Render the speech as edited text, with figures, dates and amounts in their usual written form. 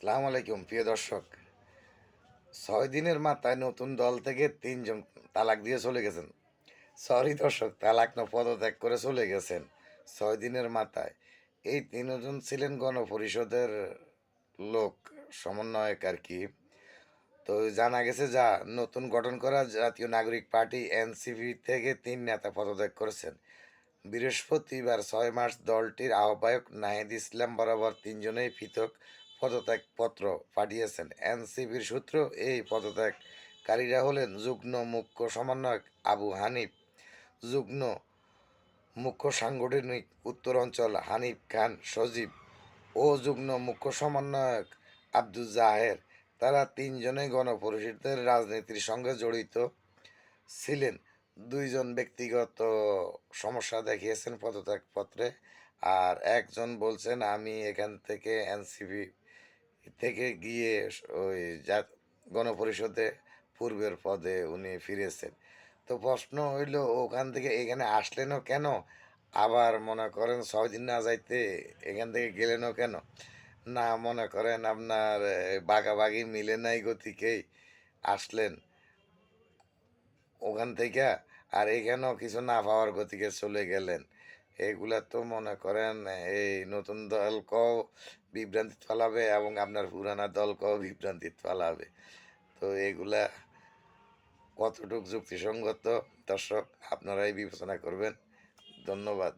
সালাম আলাইকুম প্রিয় দর্শক। 6 দিনের মাথায় নতুন দল থেকে 3 জন তালাক দিয়ে চলে গেছেন। সরি দর্শক, তালাক না, পদত্যাগ করে চলে গেছেন 6 দিনের মাথায়। এই 3জন ছিলেন গণপরিষদের লোক, সমন্বয়ক আর কি। তো জানা গেছে যা নতুন গঠন করা জাতীয় নাগরিক পার্টি এনসিপি থেকে 3 নেতা পদত্যাগ করেছেন। বৃহস্পতিবার 6 মার্চ দলটির আহ্বায়ক নাহিদ ইসলাম বরাবর 3জনেই পৃথক পদত্যাগপত্র পাঠিয়েছেন। এনসিপির সূত্র, এই পদত্যাগকারীরা হলেন যুগ্ম মুখ্য সমন্বয়ক আবু হানিফ, যুগ্ম মুখ্য সাংগঠনিক উত্তরাঞ্চল হানিফ খান সজীব ও যুগ্ম মুখ্য সমন্বয়ক আব্দুল জাহের। তারা 3জনেই গণপরিষদের রাজনীতির সঙ্গে জড়িত ছিলেন। 2জন ব্যক্তিগত সমস্যা দেখিয়েছেন পদত্যাগপত্রে, আর একজন বলছেন আমি এখান থেকে এনসিপি থেকে গিয়ে ওই গণপরিষদে পূর্বের পদে উনি ফিরেছেন। তো প্রশ্ন হইল, ওখান থেকে এখানে আসলেনও কেন? আবার মনে করেন 6 দিন না যাইতে এখান থেকে গেলেনও কেন? না, মনে করেন আপনার বাগাবাগি মিলে নাই গতিকেই আসলেন ওখান থেকে, আর এখানেও কিছু না পাওয়ার গতিকে চলে গেলেন। এগুলা তো মনে করেন এই নতুন দলকেও বিভ্রান্তি ফেলাবে এবং আপনার পুরানা দলকেও বিভ্রান্তি ফেলাবে। তো এগুলা কতটুকু যুক্তিসঙ্গত, দর্শক আপনারাই বিবেচনা করবেন। ধন্যবাদ।